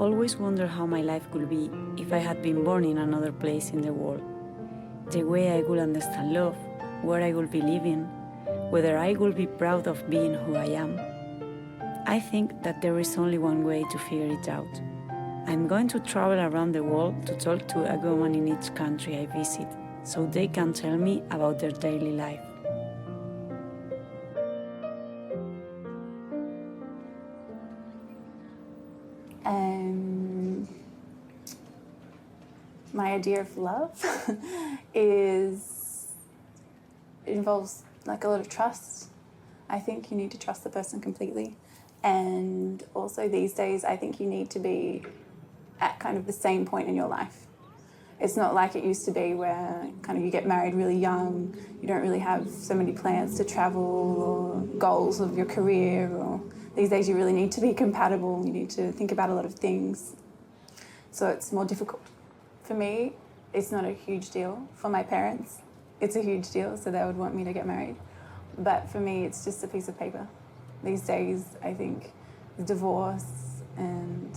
always wondered how my life could be if I had been born in another place in the world. The way I would understand love, where I would be living, whether I would be proud of being who I am. I think that there is only one way to figure it out. I'm going to travel around the world to talk to a woman in each country I visit, so they can tell me about their daily life. My idea of love involves like a lot of trust. I think you need to trust the person completely. And also these days, I think you need to be at kind of the same point in your life. It's not like it used to be where kind of you get married really young, you don't really have so many plans to travel or goals of your career. Or these days you really need to be compatible, you need to think about a lot of things. So it's more difficult. For me, it's not a huge deal. For my parents, it's a huge deal, so they would want me to get married. But for me, it's just a piece of paper. These days, I think divorce and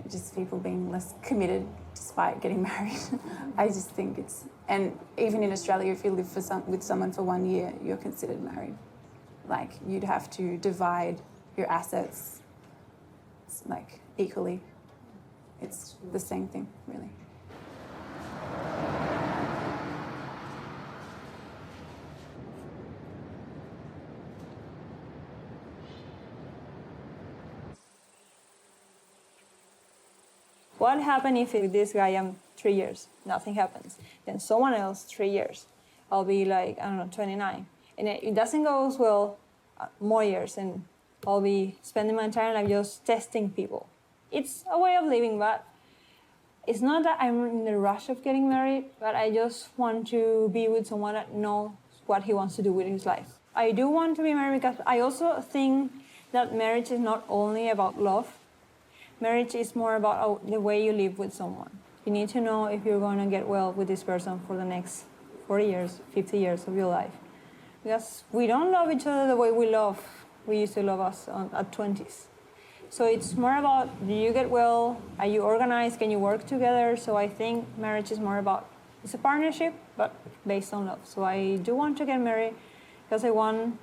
just people being less committed despite getting married. I just think it's... And even in Australia, if you live with someone for 1 year, you're considered married. Like, you'd have to divide your assets, like, equally. It's the same thing, really. What happens if with this guy I'm 3 years, nothing happens? Then someone else, 3 years. I'll be like, I don't know, 29. And it doesn't go as well, more years, and I'll be spending my entire life just testing people. It's a way of living, but it's not that I'm in the rush of getting married, but I just want to be with someone that knows what he wants to do with his life. I do want to be married because I also think that marriage is not only about love. Marriage is more about the way you live with someone. You need to know if you're going to get well with this person for the next 40 years, 50 years of your life. Because we don't love each other the way we used to love us at 20s. So it's more about, do you get well? Are you organized? Can you work together? So I think marriage is more about, it's a partnership, but based on love. So I do want to get married because I want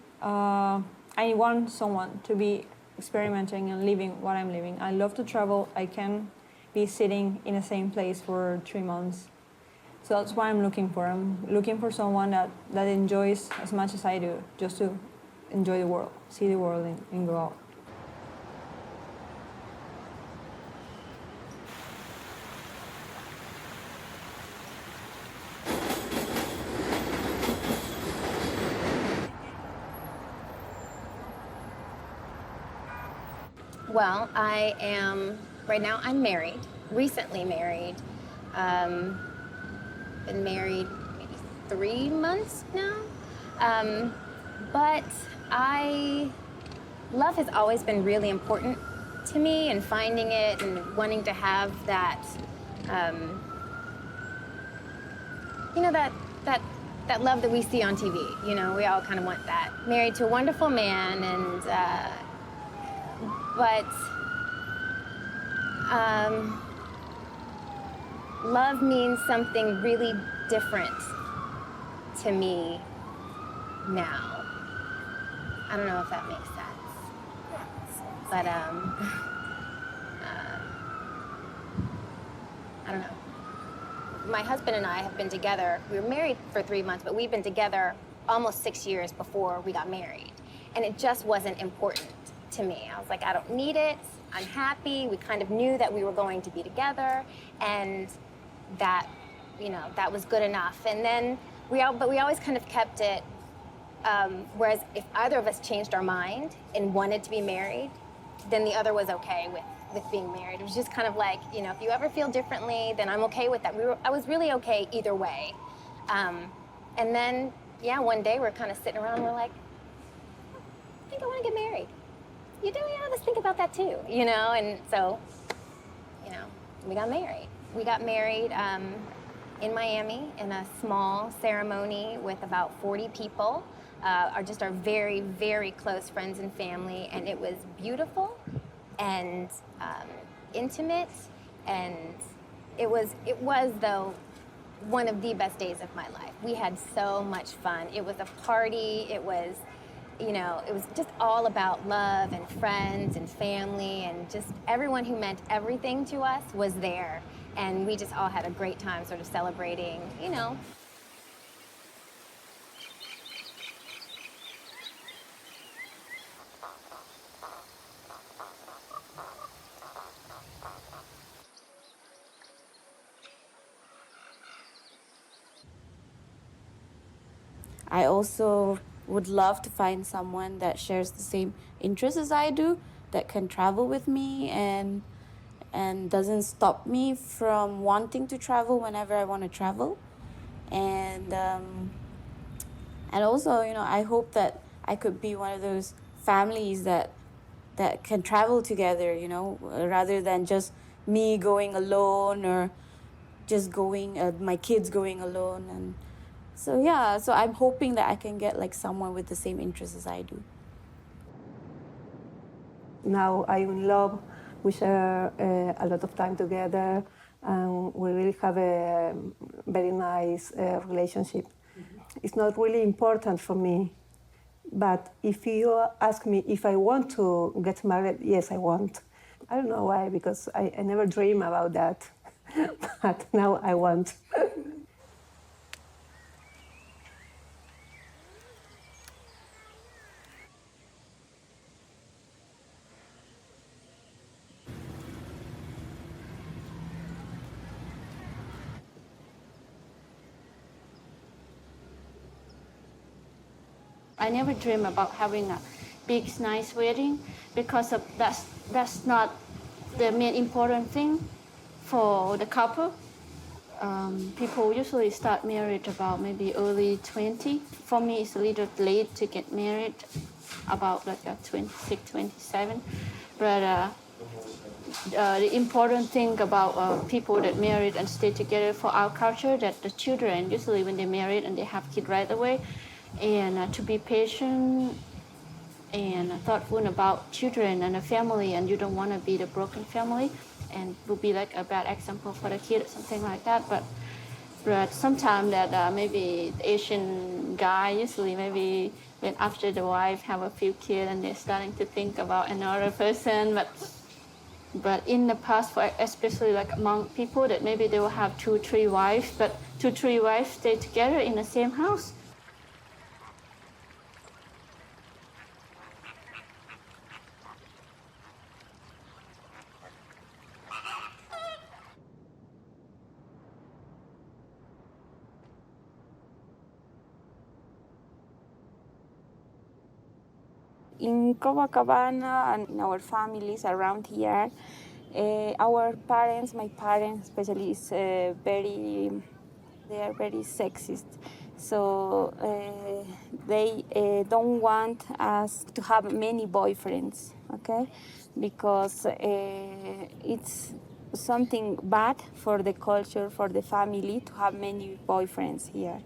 someone to be experimenting and living what I'm living. I love to travel. I can be sitting in the same place for 3 months. So that's what I'm looking for. I'm looking for someone that enjoys as much as I do, just to enjoy the world, see the world and go out. Well, right now I'm married, recently married. Been married maybe 3 months now. But love has always been really important to me, and finding it and wanting to have that, that love that we see on TV. You know, we all kind of want that. Married to a wonderful man, and but love means something really different to me now. I don't know if that makes sense. But I don't know. My husband and I have been together. We were married for 3 months, but we've been together almost 6 years before we got married. And it just wasn't important to me. I was like, I don't need it. I'm happy. We kind of knew that we were going to be together, and that, that was good enough. And then we always kind of kept it. Whereas if either of us changed our mind and wanted to be married, then the other was okay with being married. It was just kind of like, if you ever feel differently, then I'm okay with that. I was really okay either way. And then, one day we're kind of sitting around and we're like, I think I want to get married. You do? Yeah, let's think about that too, And so, we got married. We got married in Miami in a small ceremony with about 40 people. Our very, very close friends and family, and it was beautiful and intimate, and it was though one of the best days of my life. We had so much fun. It was a party. It was, it was just all about love and friends and family, and just everyone who meant everything to us was there. And we just all had a great time sort of celebrating, I also would love to find someone that shares the same interests as I do, that can travel with me and doesn't stop me from wanting to travel whenever I want to travel. And also, I hope that I could be one of those families that can travel together, rather than just me going alone, or just going, my kids going alone. And so, yeah, so I'm hoping that I can get like someone with the same interests as I do. Now I'm in love. We share a lot of time together, and we really have a very nice relationship. It's not really important for me, but if you ask me if I want to get married, yes, I want. I don't know why, because I never dream about that, but now I want. I never dream about having a big, nice wedding, because that's not the main important thing for the couple. People usually start marriage about maybe early 20. For me, it's a little late to get married, about like 26, 27. But the important thing about people that married and stay together for our culture, that the children, usually when they married and they have kids right away, and to be patient and thoughtful about children and the family, and you don't want to be the broken family and will be like a bad example for the kid or something like that. But sometimes that maybe the Asian guy, usually maybe when after the wife have a few kids and they're starting to think about another person. But in the past, for especially like among people that maybe they will have 2-3 wives, but 2-3 wives stay together in the same house. In Copacabana and in our families around here, our parents, my parents especially, they are very sexist. So they don't want us to have many boyfriends, okay? Because it's something bad for the culture, for the family, to have many boyfriends here.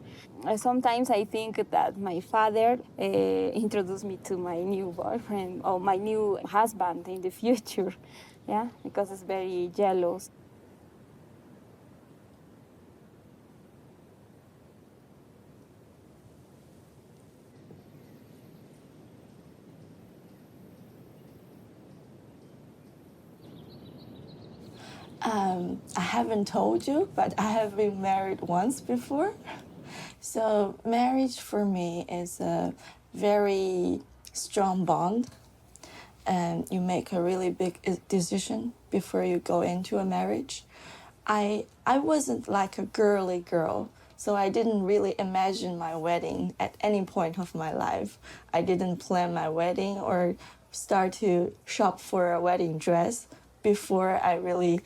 Sometimes I think that my father introduced me to my new boyfriend or my new husband in the future, yeah, because it's very jealous. I haven't told you, but I have been married once before. So marriage for me is a very strong bond, and you make a really big decision before you go into a marriage. I wasn't like a girly girl, so I didn't really imagine my wedding at any point of my life. I didn't plan my wedding or start to shop for a wedding dress before I really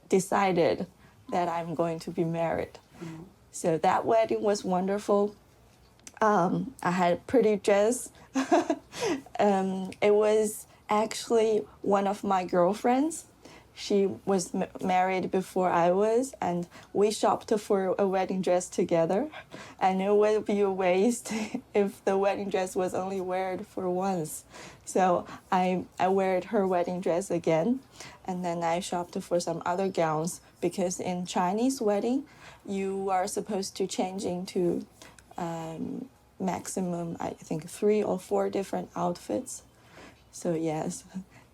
decided that I'm going to be married. Mm-hmm. So that wedding was wonderful. I had a pretty dress. It was actually one of my girlfriends She was married before I was, and we shopped for a wedding dress together. And it would be a waste if the wedding dress was only worn for once. So I wore her wedding dress again, and then I shopped for some other gowns, because in Chinese wedding, you are supposed to change into maximum, I think, 3 or 4 different outfits. So yes,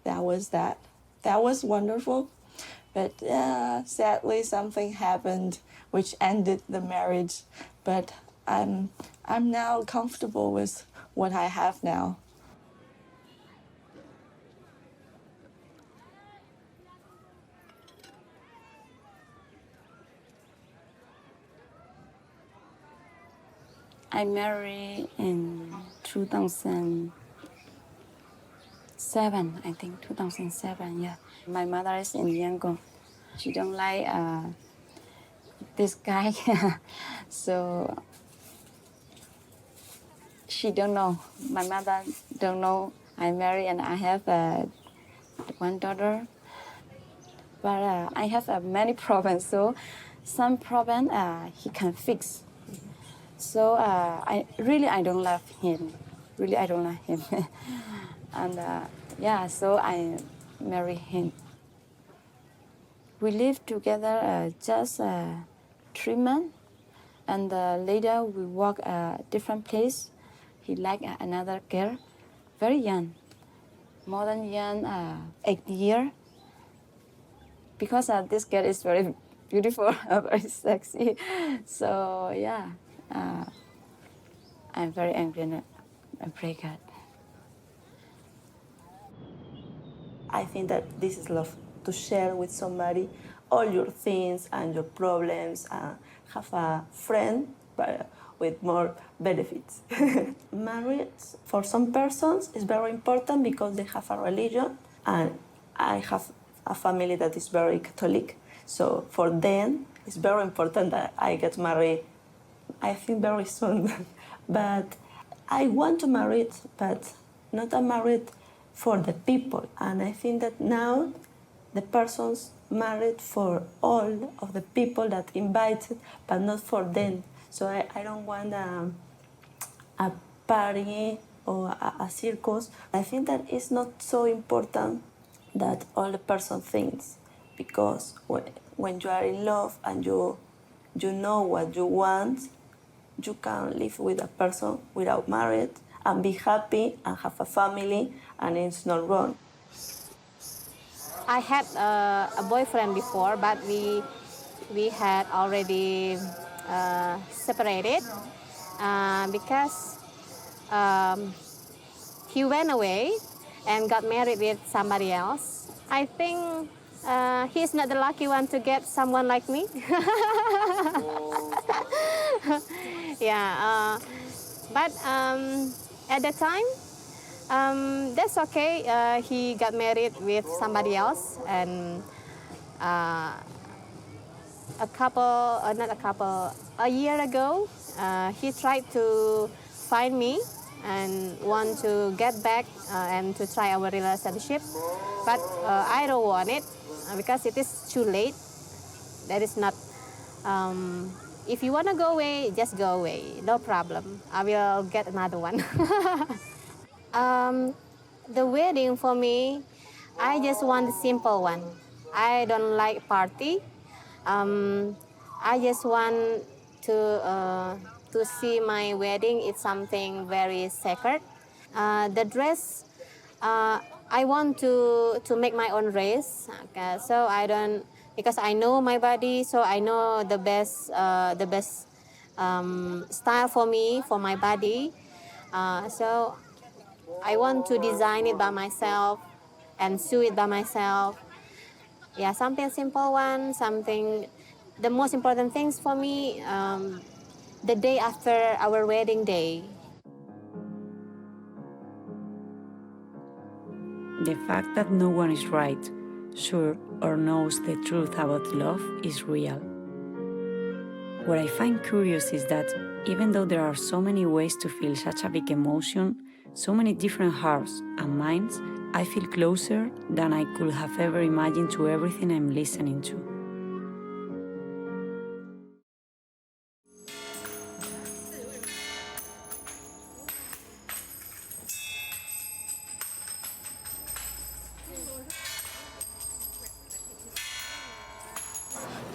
that was that. That was wonderful, but sadly something happened which ended the marriage. But I'm now comfortable with what I have now. I married in 2007, I think, 2007, yeah. My mother is in Yangon. She don't like this guy, so she don't know. My mother don't know I married and I have one daughter. But I have many problems, so some problem he can fix. So I don't love him. Really, I don't love him. And so I marry him. We lived together just 3 months, and later we walk a different place. He liked another girl, very young, more than young, 8 years. Because this girl is very beautiful, very sexy. So yeah, I'm very angry and I break up. I think that this is love, to share with somebody all your things and your problems, and have a friend but with more benefits. Marriage for some persons is very important because they have a religion, and I have a family that is very Catholic. So for them, it's very important that I get married, I think, very soon. But I want to marry it, but not a married for the people. And I think that now the persons married for all of the people that invited, but not for them. So I don't want a party or a circus. I think that it's not so important that all the person thinks, because when you are in love and you know what you want, you can live with a person without married and be happy and have a family, and it's not wrong. I had a boyfriend before, but we had already separated because he went away and got married with somebody else. I think he's not the lucky one to get someone like me. Yeah, but at the time, that's okay. He got married with somebody else, and a year ago, he tried to find me and want to get back and to try our relationship. But I don't want it because it is too late. That is not, if you want to go away, just go away. No problem. I will get another one. The wedding for me, I just want a simple one. I don't like party. I just want to see my wedding. It's something very sacred. The dress, I want to make my own dress. Okay, so I don't, because I know my body, so I know the best style for me, for my body. So I want to design it by myself and sew it by myself. Yeah, something simple one, something. The most important things for me, the day after our wedding day. The fact that no one is right, sure, or knows the truth about love is real. What I find curious is that even though there are so many ways to feel such a big emotion, so many different hearts and minds I feel closer than I could have ever imagined to everything I'm listening to.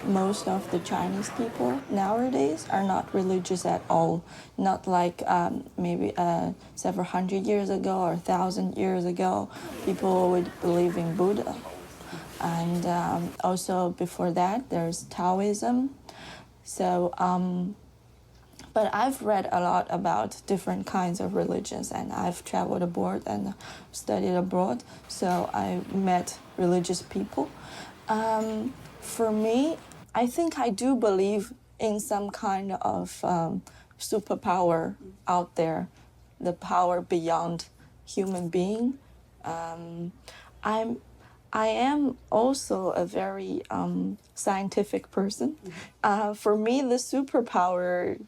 Most of the Chinese people nowadays are not religious at all. Not like maybe several hundred years ago or 1,000 years ago, people would believe in Buddha. And also before that, there's Taoism. So, but I've read a lot about different kinds of religions, and I've traveled abroad and studied abroad. So I met religious people. For me, I think I do believe in some kind of superpower out there, the power beyond human being. I am also a very scientific person. For me, the superpower,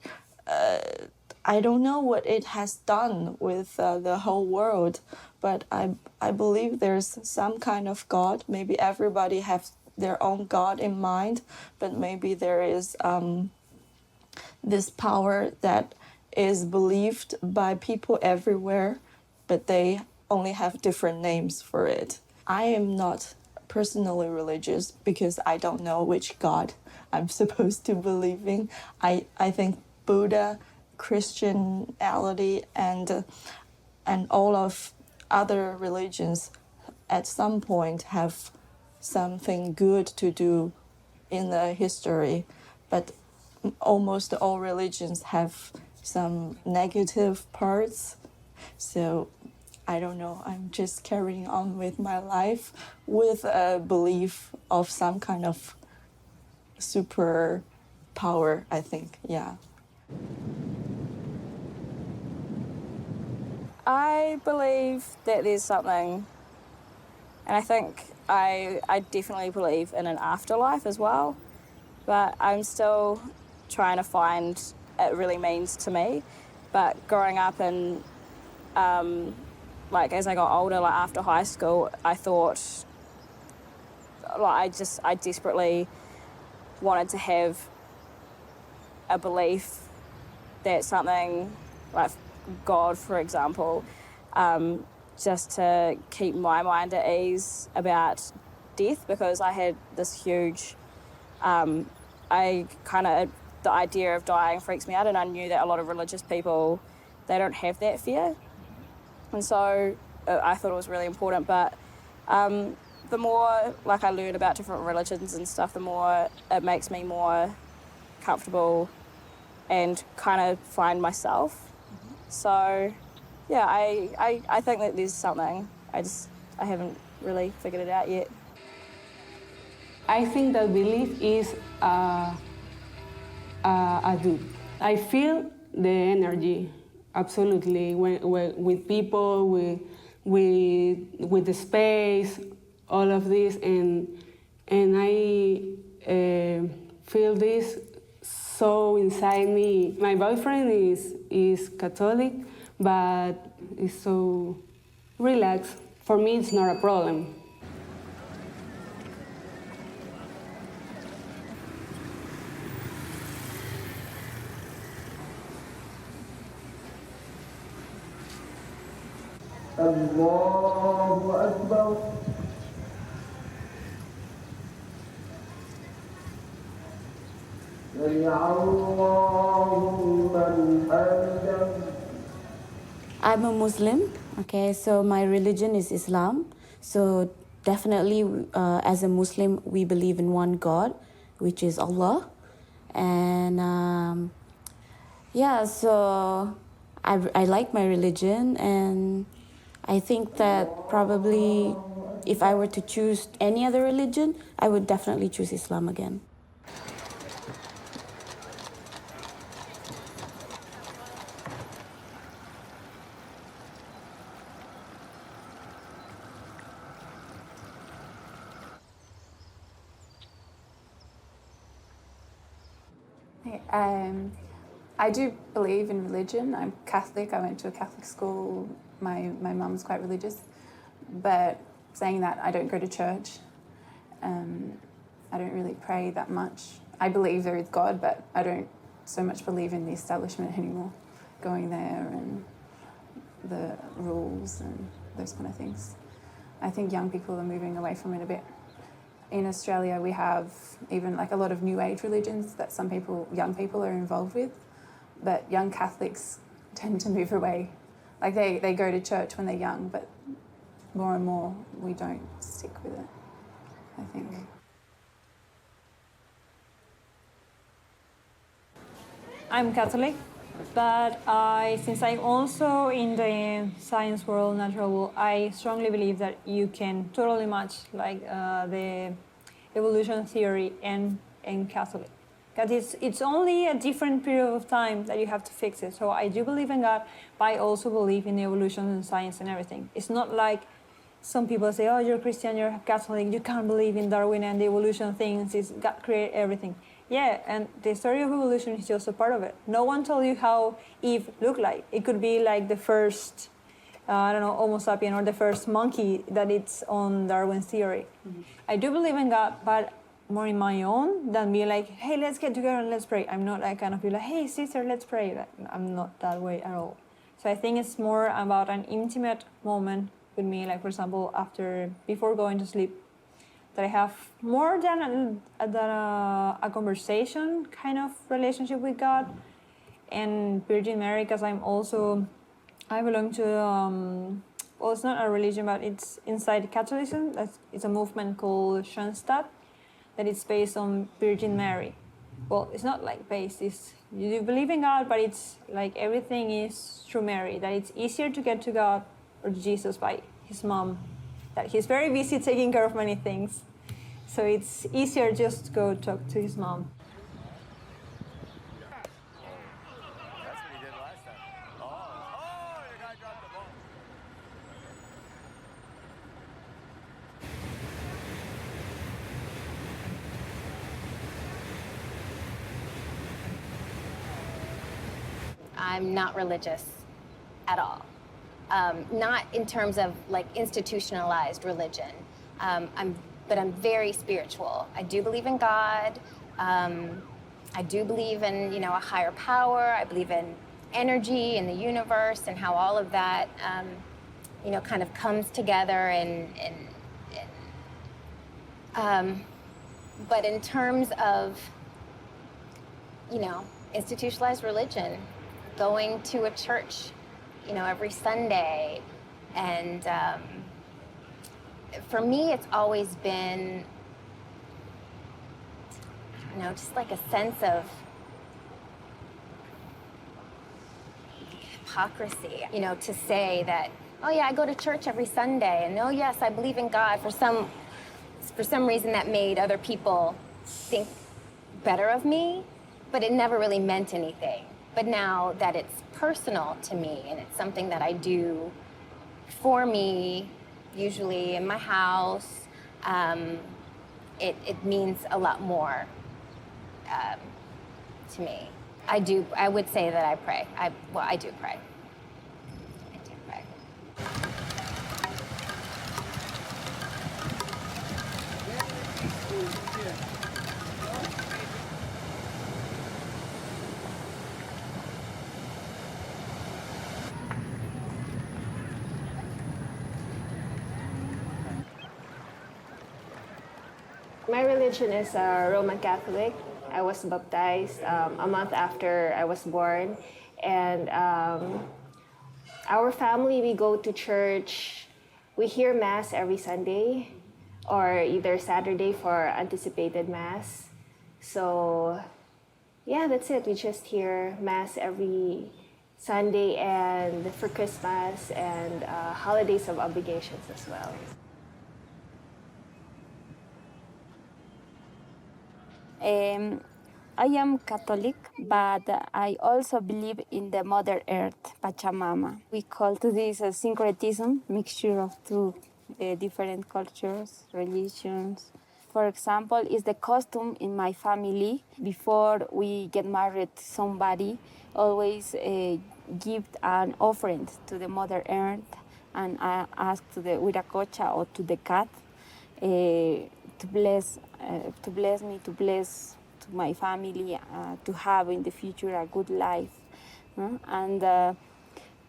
I don't know what it has done with the whole world, but I believe there's some kind of God. Maybe everybody has their own God in mind, but maybe there is this power that is believed by people everywhere, but they only have different names for it. I am not personally religious because I don't know which God I'm supposed to believe in. I think Buddha, Christianity, and all of other religions at some point have something good to do in the history, but almost all religions have some negative parts. So I don't know, I'm just carrying on with my life with a belief of some kind of super power, I think, yeah. I believe that there's something, and I think I definitely believe in an afterlife as well, but I'm still trying to find what it really means to me. But growing up and like as I got older, like after high school, I thought, like I desperately wanted to have a belief that something like God, for example, just to keep my mind at ease about death, because I had this huge, the idea of dying freaks me out, and I knew that a lot of religious people, they don't have that fear. And so I thought it was really important, but the more like I learn about different religions and stuff, the more it makes me more comfortable and kind of find myself. Mm-hmm. So yeah, I think that there's something. I haven't really figured it out yet. I think that belief is a do. I feel the energy, absolutely, with people, with the space, all of this, and I feel this so inside me. My boyfriend is Catholic, but is so relaxed. For me, it's not a problem. Allahu Akbar. I'm a Muslim, okay, so my religion is Islam. So definitely as a Muslim, we believe in one God, which is Allah. And yeah, so I like my religion, and I think that probably if I were to choose any other religion, I would definitely choose Islam again. I do believe in religion. I'm Catholic. I went to a Catholic school. My mum's quite religious. But saying that, I don't go to church. I don't really pray that much. I believe there is God, but I don't so much believe in the establishment anymore, going there and the rules and those kind of things. I think young people are moving away from it a bit. In Australia, we have even like a lot of new age religions that some people, young people, are involved with, but young Catholics tend to move away. Like they go to church when they're young, but more and more we don't stick with it, I think. I'm Catholic, but since I'm also in the science world, natural world, I strongly believe that you can totally match like the evolution theory and Catholic. Because it's only a different period of time that you have to fix it. So I do believe in God, but I also believe in evolution and science and everything. It's not like some people say, oh, you're Christian, you're Catholic, you can't believe in Darwin and the evolution things, it's God created everything. Yeah, and the story of evolution is just a part of it. No one told you how Eve looked like. It could be like the first, Homo sapien, or the first monkey that it's on Darwin's theory. Mm-hmm. I do believe in God, but more in my own than be like, hey, let's get together and let's pray. I'm not like kind of be like, hey, sister, let's pray. Like, I'm not that way at all. So I think it's more about an intimate moment with me, like for example, before going to sleep, that I have more than a conversation kind of relationship with God. And Virgin Mary, because I belong to, it's not a religion, but it's inside Catholicism. It's a movement called Schoenstatt, that it's based on Virgin Mary. Well, it's not like based, you believe in God, but it's like everything is through Mary, that it's easier to get to God or to Jesus by his mom, that he's very busy taking care of many things. So it's easier just to go talk to his mom. I'm not religious at all. Not in terms of like institutionalized religion, but I'm very spiritual. I do believe in God. I do believe in a higher power. I believe in energy in the universe and how all of that kind of comes together but in terms of institutionalized religion, going to a church every Sunday, and for me it's always been just like a sense of hypocrisy, to say that, oh yeah, I go to church every Sunday, and oh yes, I believe in God. For some reason that made other people think better of me, but it never really meant anything. But now that it's personal to me and it's something that I do for me, usually in my house, it means a lot more to me. I would say that I pray. I do pray. I do pray. My religion is Roman Catholic. I was baptized a month after I was born. And our family, we go to church. We hear Mass every Sunday or either Saturday for anticipated Mass. So yeah, that's it. We just hear Mass every Sunday and for Christmas and holidays of obligations as well. I am Catholic, but I also believe in the Mother Earth, Pachamama. We call to this a syncretism, mixture of two different cultures, religions. For example, is the custom in my family, before we get married somebody, always give an offering to the Mother Earth and I asked to the Huiracocha or to the cat to bless me, to bless to my family, to have in the future a good life. And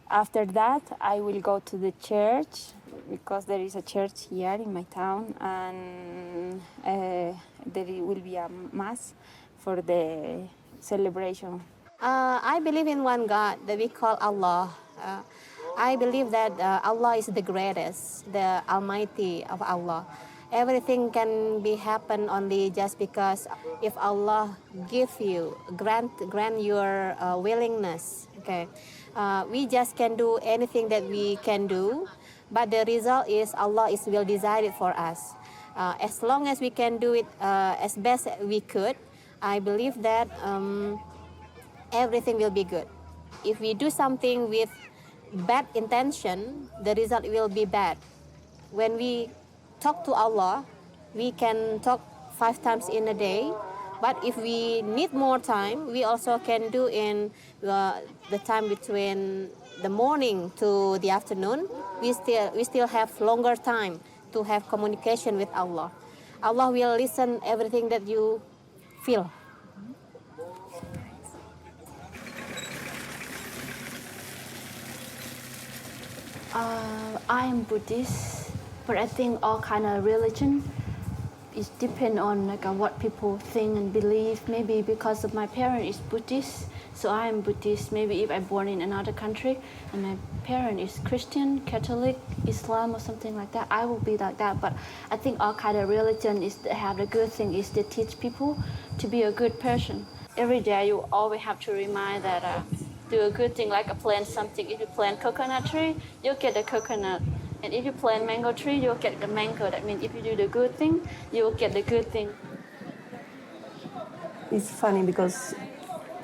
after that, I will go to the church because there is a church here in my town, and there will be a mass for the celebration. I believe in one God that we call Allah. I believe that Allah is the greatest, the Almighty of Allah. Everything can be happen only just because if Allah give you, grant your willingness. Okay, we just can do anything that we can do, but the result is Allah is will decide it for us. As long as we can do it as best we could, I believe that everything will be good. If we do something with bad intention, the result will be bad. When we talk to Allah, we can talk 5 times in a day, but if we need more time, we also can do in the time between the morning to the afternoon. We still have longer time to have communication with Allah. Allah will listen everything that you feel. I'm Buddhist, but I think all kind of religion is depend on what people think and believe. Maybe because of my parent is Buddhist, so I am Buddhist. Maybe if I'm born in another country and my parent is Christian, Catholic, Islam or something like that, I will be like that. But I think all kind of religion is have the good thing is they teach people to be a good person. Every day you always have to remind that do a good thing, like plant something. If you plant coconut tree, you'll get the coconut. And if you plant mango tree, you'll get the mango. That means if you do the good thing, you will get the good thing. It's funny because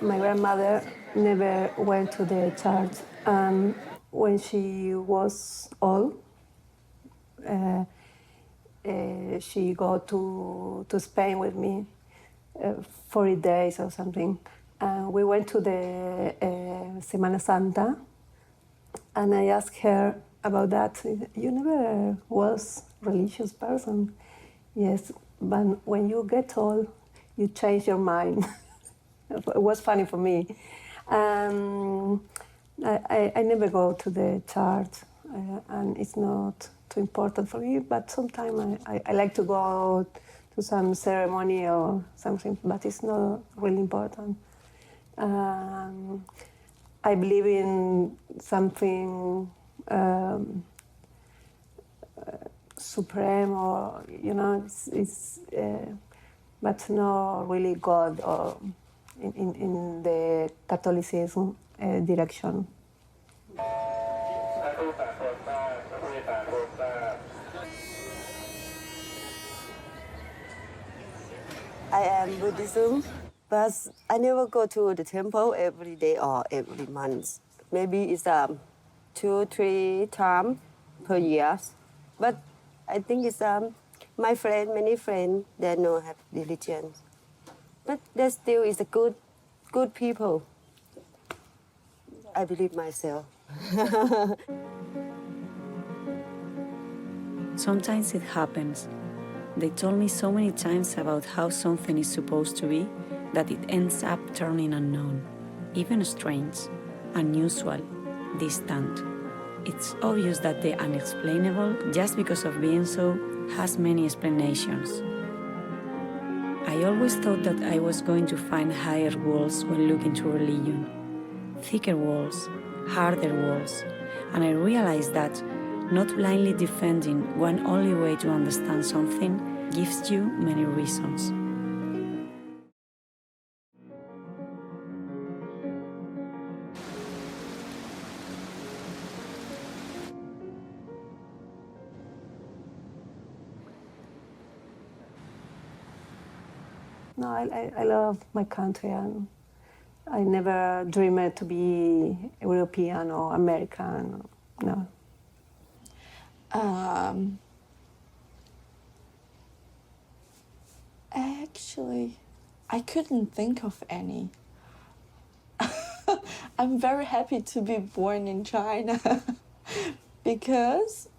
my grandmother never went to the church. When she was old, she go to Spain with me 40 days or something. We went to the Semana Santa, and I asked her about that. You never was religious person. Yes, but when you get old, you change your mind. It was funny for me. I never go to the church, and it's not too important for me, but sometimes I like to go to some ceremony or something, but it's not really important. I believe in something supreme, or it's but not really God or in the Catholicism direction. I am Buddhism, but I never go to the temple every day or every month. Maybe it's 2-3 times per year. But I think it's many friends, they don't have religion. But they still is a good people. I believe myself. Sometimes it happens. They told me so many times about how something is supposed to be that it ends up turning unknown, even strange, unusual, distant. It's obvious that the unexplainable, just because of being so, has many explanations. I always thought that I was going to find higher walls when looking to religion, thicker walls, harder walls, and I realized that not blindly defending one only way to understand something gives you many reasons. No, I love my country, and I never dreamed to be European or American. No. Actually, I couldn't think of any. I'm very happy to be born in China. Because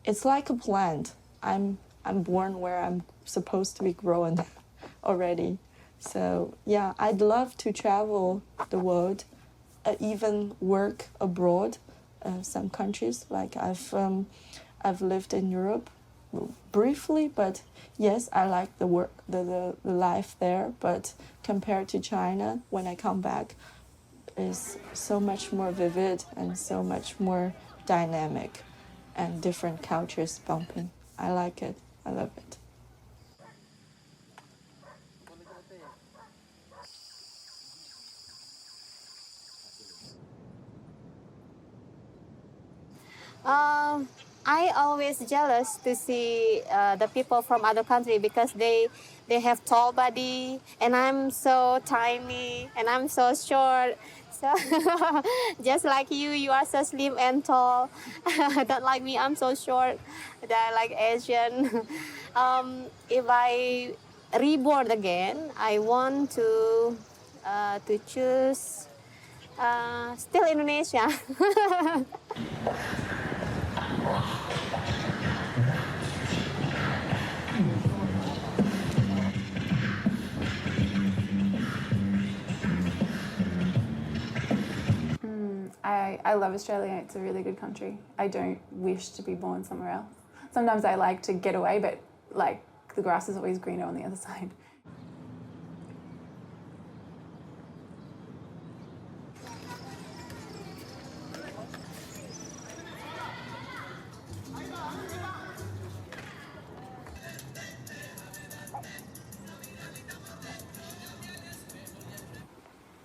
it's like a plant. I'm born where I'm supposed to be growing already. So yeah, I'd love to travel the world, even work abroad. Some countries, like I've lived in Europe briefly, but yes, I like the work, the life there. But compared to China, when I come back, is so much more vivid and so much more dynamic, and different cultures bumping. I like it. I love it. I always jealous to see the people from other country because they have tall body and I'm so tiny and I'm so short. So just like you are so slim and tall. Don't like me, I'm so short. They're like Asian. If I reborn again, I want to choose still Indonesia. I love Australia. It's a really good country. I don't wish to be born somewhere else. Sometimes I like to get away, but like the grass is always greener on the other side.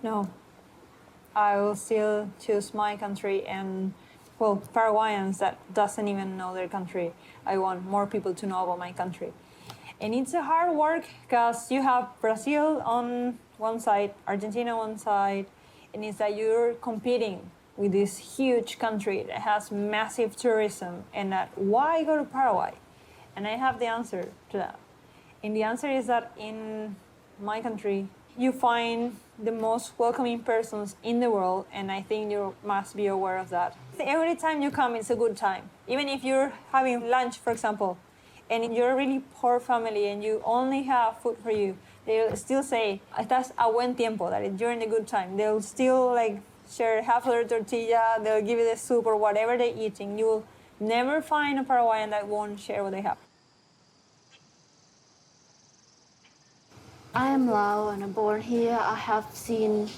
No, I will still choose my country and, well, Paraguayans that doesn't even know their country. I want more people to know about my country. And it's a hard work because you have Brazil on one side, Argentina on one side, and it's that you're competing with this huge country that has massive tourism, and that why go to Paraguay? And I have the answer to that. And the answer is that in my country, you find the most welcoming persons in the world, and I think you must be aware of that. Every time you come, it's a good time. Even if you're having lunch, for example, and you're a really poor family and you only have food for you, they'll still say, estás a buen tiempo, that is, you're in a good time. They'll still like share half of their tortilla, they'll give you the soup or whatever they're eating. You'll never find a Paraguayan that won't share what they have. I am Lao and I'm born here. I have seen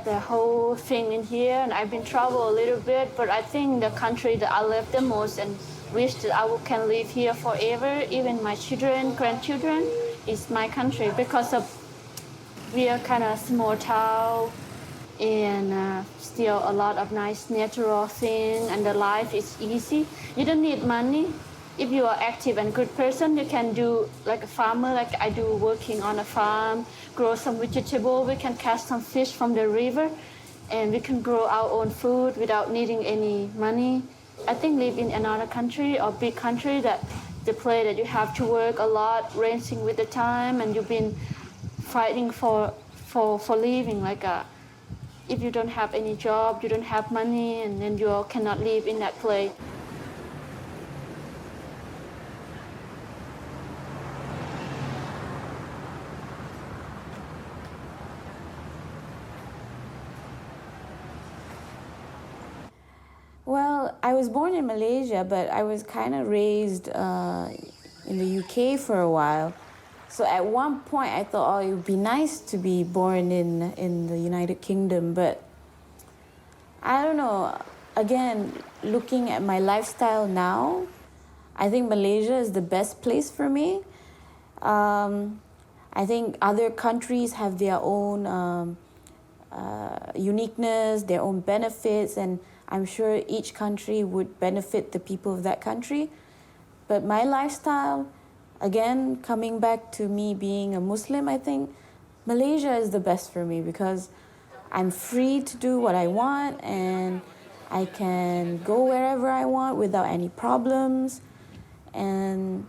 the whole thing in here and I've been travel a little bit, but I think the country that I love the most and wish that can live here forever, even my children, grandchildren, is my country because of we are kind of small town and still a lot of nice natural thing and the life is easy. You don't need money. If you are active and good person, you can do like a farmer, like I do, working on a farm, grow some vegetable. We can catch some fish from the river, and we can grow our own food without needing any money. I think live in another country or big country that the place that you have to work a lot, racing with the time, and you've been fighting for living. Like if you don't have any job, you don't have money, and then you cannot live in that place. Well, I was born in Malaysia, but I was kind of raised in the UK for a while. So at one point I thought, oh, it would be nice to be born in the United Kingdom, but I don't know. Again, looking at my lifestyle now, I think Malaysia is the best place for me. I think other countries have their own uniqueness, their own benefits, and I'm sure each country would benefit the people of that country. But my lifestyle, again, coming back to me being a Muslim, I think Malaysia is the best for me because I'm free to do what I want and I can go wherever I want without any problems. And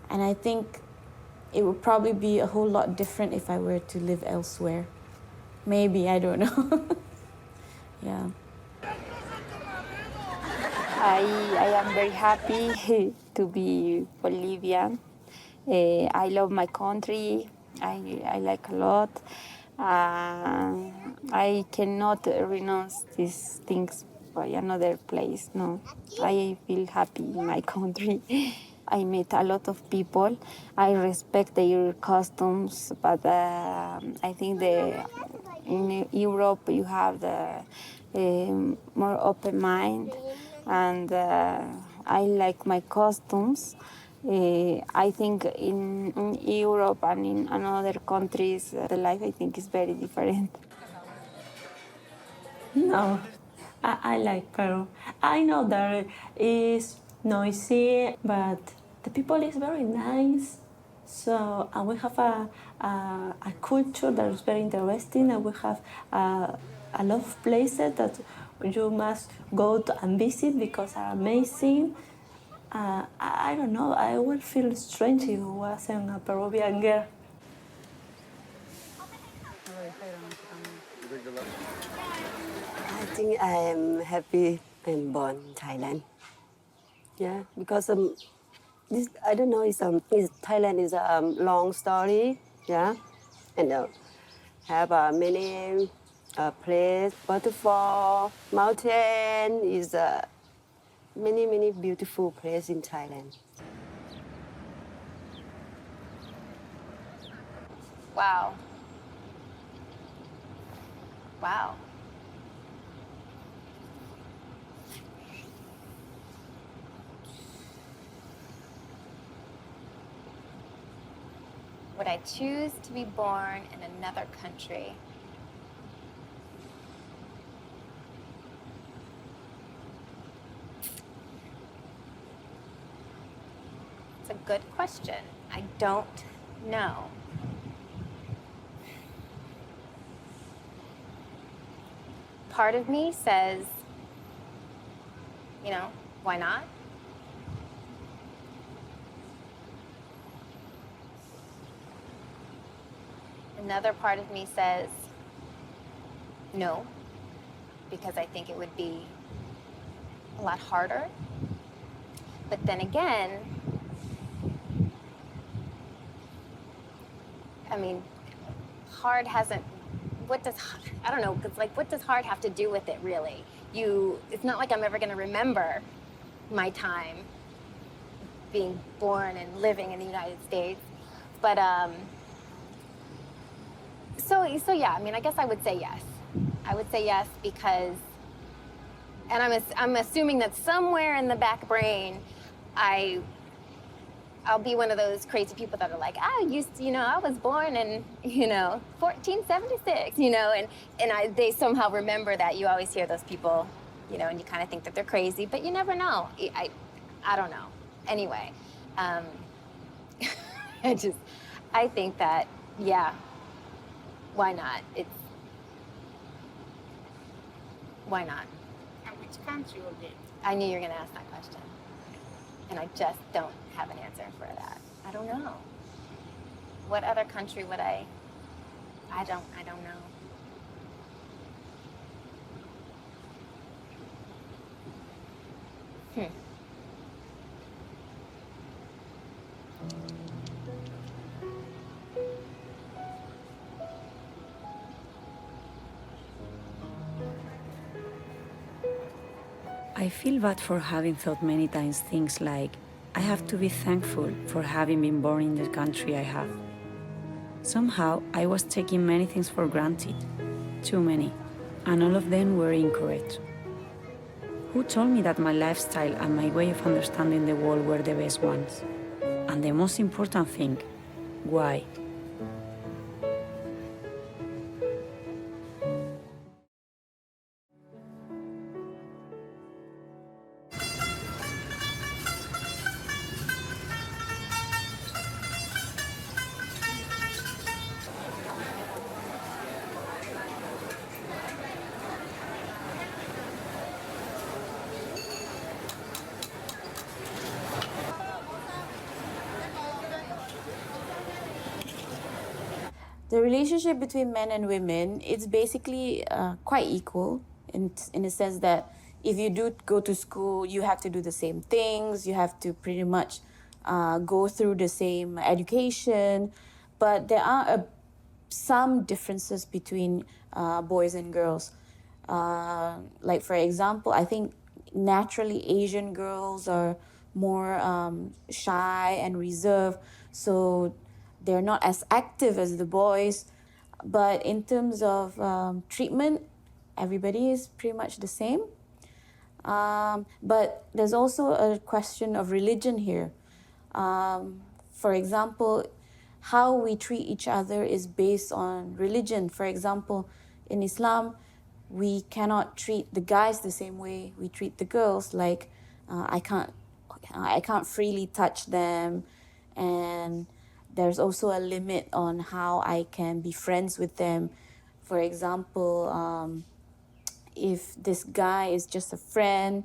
I think it would probably be a whole lot different if I were to live elsewhere. Maybe, I don't know. Yeah. I am very happy to be Bolivian. I love my country. I like a lot. I cannot renounce these things by another place. No, I feel happy in my country. I met a lot of people. I respect their customs, but I think in Europe you have the more open mind, and I like my customs. I think in Europe and in other countries, the life I think is very different. No, I like Peru. I know that it's noisy, but the people is very nice. So and we have a culture that is very interesting, and we have a lot of places that you must go to and visit because are amazing. I don't know, I would feel strange if I wasn't a Peruvian girl. I think I am happy I'm born in Thailand. Yeah, because this, I don't know, Thailand is a long story, yeah, and have many place, waterfall, mountain, is many beautiful place in Thailand. Wow. Wow. Would I choose to be born in another country? It's a good question. I don't know. Part of me says, why not? Another part of me says, no, because I think it would be a lot harder. But then again, I mean, hard hasn't, I don't know, because what does hard have to do with it really? It's not like I'm ever gonna remember my time being born and living in the United States. But, so yeah, I mean, I guess I would say yes. I would say yes because, and I'm assuming that somewhere in the back brain, I'll be one of those crazy people that are like, I was born in, 1476, and they somehow remember that. You always hear those people, and you kind of think that they're crazy, but you never know. I don't know. Anyway, I think that, yeah, why not? Why not? And which country will be? I knew you were going to ask that question. And I just don't have an answer for that. I don't know. What other country would I don't know. I feel bad for having thought many times things like, I have to be thankful for having been born in the country I have. Somehow, I was taking many things for granted, too many, and all of them were incorrect. Who told me that my lifestyle and my way of understanding the world were the best ones? And the most important thing, why? The relationship between men and women, it's basically quite equal in the sense that if you do go to school, you have to do the same things. You have to pretty much go through the same education. But there are some differences between boys and girls. Like, for example, I think naturally Asian girls are more shy and reserved, so they're not as active as the boys. But in terms of treatment, everybody is pretty much the same. But there's also a question of religion here. For example, how we treat each other is based on religion. For example, in Islam, we cannot treat the guys the same way we treat the girls. Like, I can't freely touch them, and there's also a limit on how I can be friends with them. For example, if this guy is just a friend,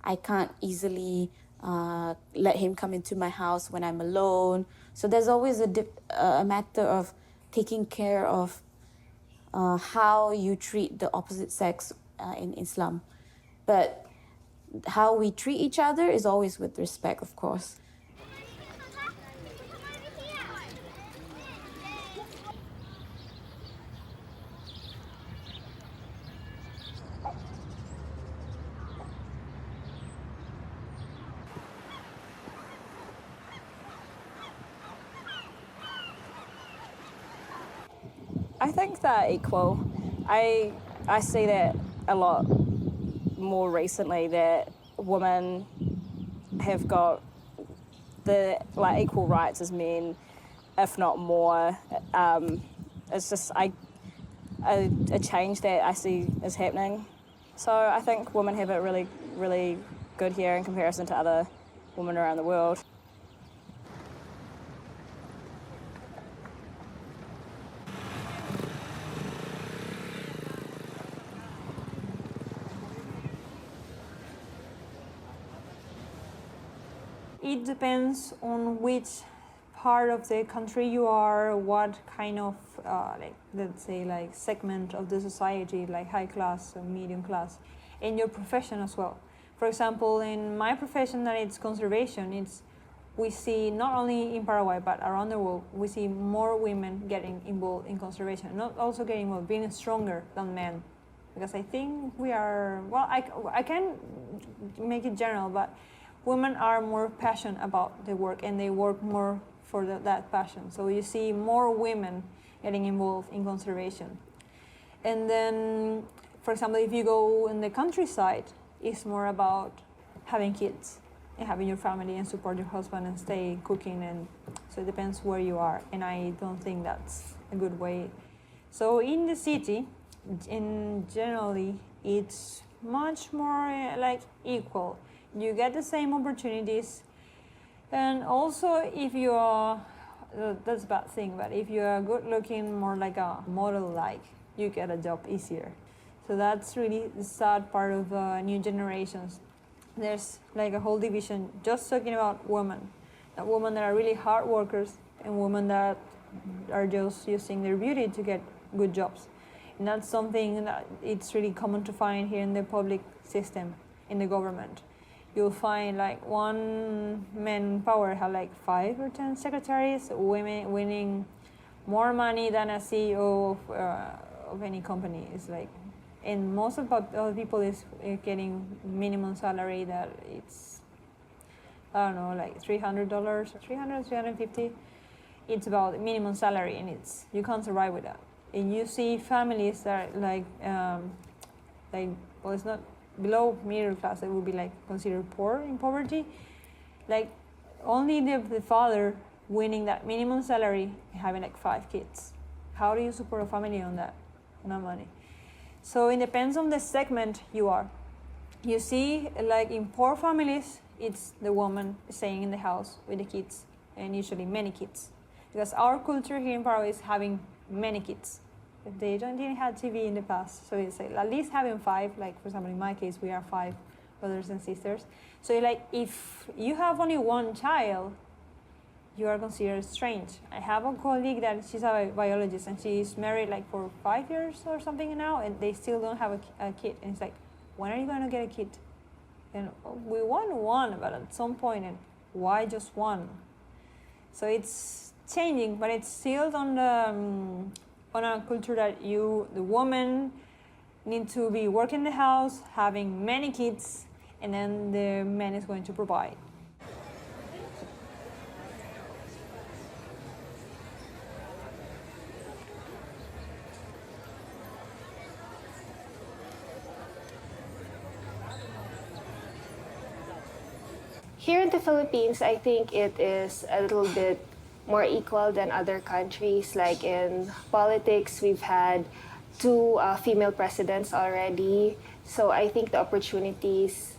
I can't easily let him come into my house when I'm alone. So there's always a matter of taking care of how you treat the opposite sex in Islam. But how we treat each other is always with respect, of course. I think they're equal. I see that a lot more recently, that women have got the equal rights as men, if not more. It's just a change that I see is happening. So I think women have it really, really good here in comparison to other women around the world. It depends on which part of the country you are, what kind of, let's say, segment of the society, like high class or medium class, and your profession as well. For example, in my profession, that it's conservation, we see not only in Paraguay, but around the world, we see more women getting involved in conservation, not also getting involved, being stronger than men. Because I think we are, well, I can make it general, but women are more passionate about the work, and they work more for that passion. So you see more women getting involved in conservation. And then, for example, if you go in the countryside, it's more about having kids and having your family and support your husband and stay cooking. And so it depends where you are. And I don't think that's a good way. So in the city, generally, it's much more equal. You get the same opportunities, and also if you are, that's a bad thing, but if you are good looking, more like a model, you get a job easier. So that's really the sad part of new generations. There's a whole division just talking about women, that women that are really hard workers and women that are just using their beauty to get good jobs. And that's something that it's really common to find here in the public system, in the government. You'll find one manpower have 5 or 10 secretaries, women winning more money than a CEO of any company. It's and most of the people is getting minimum salary that it's, I don't know, $300, $350. It's about minimum salary, and you can't survive with that. And you see families that it's not below middle class, it would be considered poor, in poverty. Only the father winning that minimum salary and having 5 kids. How do you support a family on that money? So it depends on the segment you are. You see, in poor families, it's the woman staying in the house with the kids, and usually many kids. Because our culture here in Paraguay is having many kids. They didn't have TV in the past, so it's at least having 5. For example, in my case, we are 5 brothers and sisters. So if you have only one child, you are considered strange. I have a colleague that she's a biologist, and she's married for 5 years or something now, and they still don't have a kid. And it's when are you going to get a kid? And we want one, but at some point, and why just one? So it's changing, but it's still on a culture that the woman need to be working in the house, having many kids, and then the man is going to provide. Here in the Philippines, I think it is a little bit more equal than other countries. Like in politics, we've had 2 female presidents already. So I think the opportunities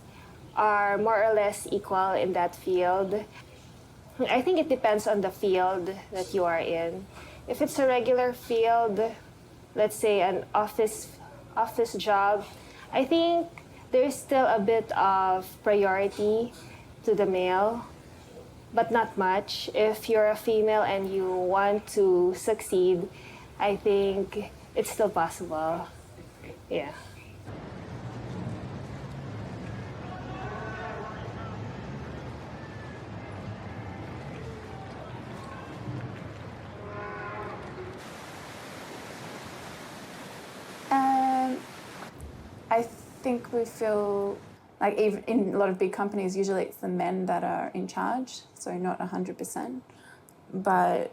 are more or less equal in that field. I think it depends on the field that you are in. If it's a regular field, let's say an office job, I think there's still a bit of priority to the male, but not much. If you're a female and you want to succeed, I think it's still possible. Yeah. I think we feel like even in a lot of big companies, usually it's the men that are in charge, so not 100%, but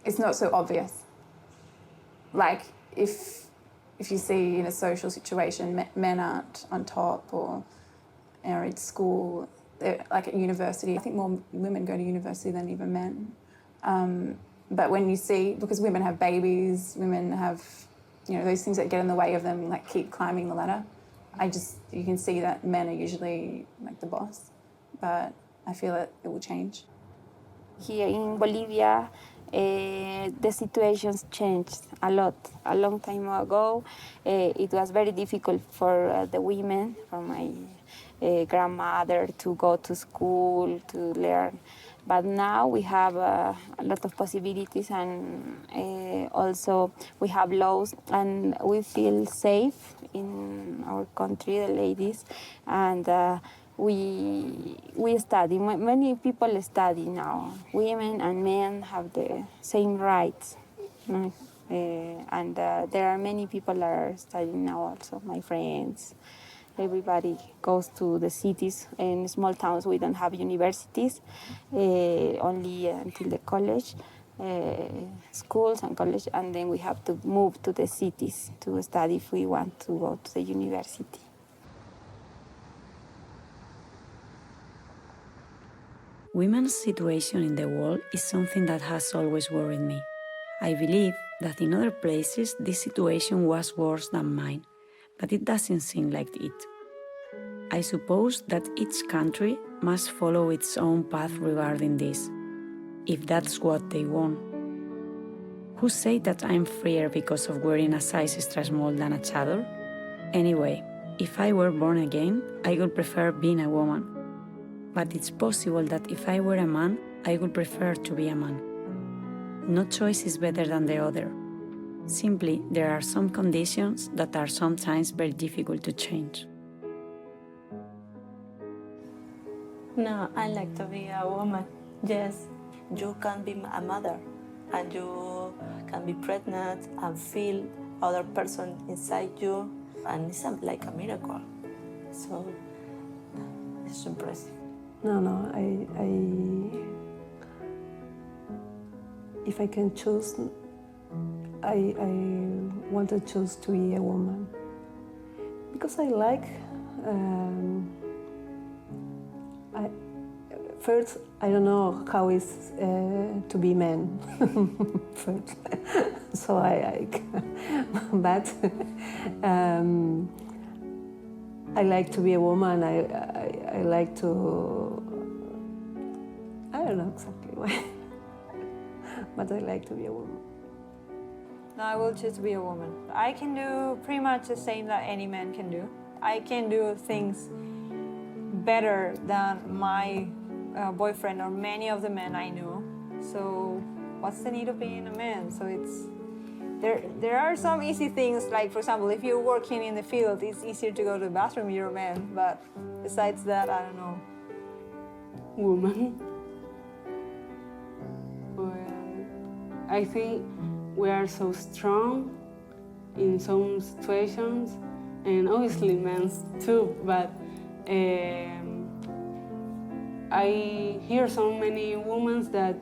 it's not so obvious. Like if you see in a social situation, men aren't on top or are in school, like at university. I think more women go to university than even men. But when you see, because women have babies, women have, those things that get in the way of them, like keep climbing the ladder. You can see that men are usually like the boss, but I feel that it will change. Here in Bolivia, the situations changed a lot. A long time ago, it was very difficult for the women, for my grandmother to go to school, to learn. But now we have a lot of possibilities, and also we have laws, and we feel safe in our country, the ladies, and we study. Many people study now. Women and men have the same rights, and there are many people that are studying now also, my friends. Everybody goes to the cities. In small towns, we don't have universities, only until the college, schools and college, and then we have to move to the cities to study if we want to go to the university. Women's situation in the world is something that has always worried me. I believe that in other places this situation was worse than mine, but it doesn't seem like it. I suppose that each country must follow its own path regarding this, if that's what they want. Who said that I'm freer because of wearing a size extra small than a chador? Anyway, if I were born again, I would prefer being a woman. But it's possible that if I were a man, I would prefer to be a man. No choice is better than the other. Simply, there are some conditions that are sometimes very difficult to change. No, I like to be a woman. Yes, you can be a mother, and you can be pregnant and feel other person inside you, and it's like a miracle. So it's impressive. No, if I can choose, I want to choose to be a woman because I like. First, I don't know how it's to be men first, so I like, but I like to be a woman. I like to. I don't know exactly why, but I like to be a woman. No, I will choose to be a woman. I can do pretty much the same that any man can do. I can do things better than my boyfriend or many of the men I know. So what's the need of being a man? So There are some easy things, like, for example, if you're working in the field, it's easier to go to the bathroom, you're a man. But besides that, I don't know. Woman. Well, I think we are so strong in some situations, and obviously men too, but I hear so many women that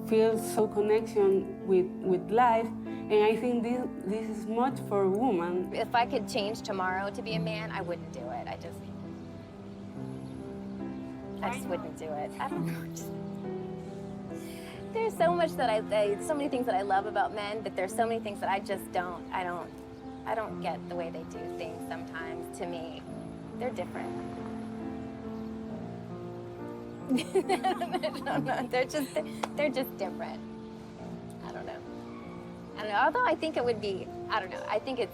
feel so connection with life, and I think this is much for women. If I could change tomorrow to be a man, I wouldn't do it. I just wouldn't do it. I don't know. There's so much that so many things that I love about men, but there's so many things that I just don't. I don't get the way they do things sometimes. To me, they're different. I don't know. They're just different. I don't know. Although I think it would be, I don't know. I think it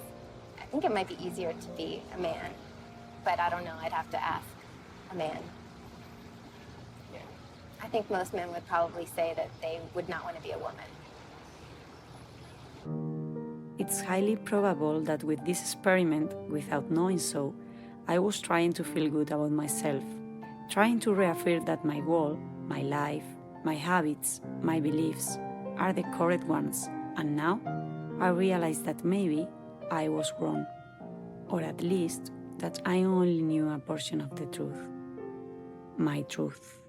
might be easier to be a man, but I don't know. I'd have to ask a man. I think most men would probably say that they would not want to be a woman. It's highly probable that with this experiment, without knowing so, I was trying to feel good about myself, trying to reaffirm that my world, my life, my habits, my beliefs are the correct ones, and now I realize that maybe I was wrong, or at least that I only knew a portion of the truth, my truth.